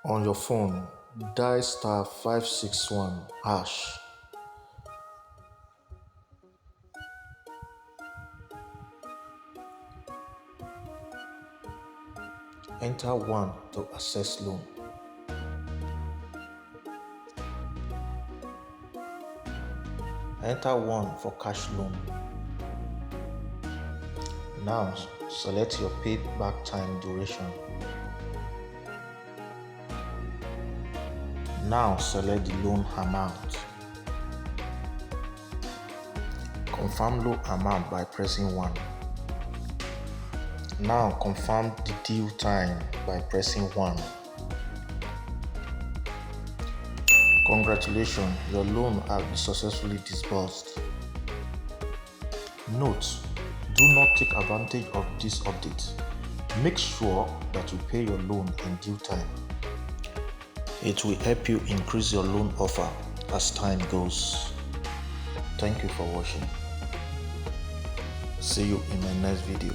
On your phone, dial *561#. Enter 1 to access loan. Enter 1 for cash loan. Now select your payback time duration. Now select the loan amount. Confirm loan amount by pressing 1. Now confirm the due time by pressing 1. Congratulations, your loan has been successfully disbursed. Note: do not take advantage of this update. Make sure that you pay your loan in due time. It will help you increase your loan offer as time goes. Thank you for watching. See you in my next video.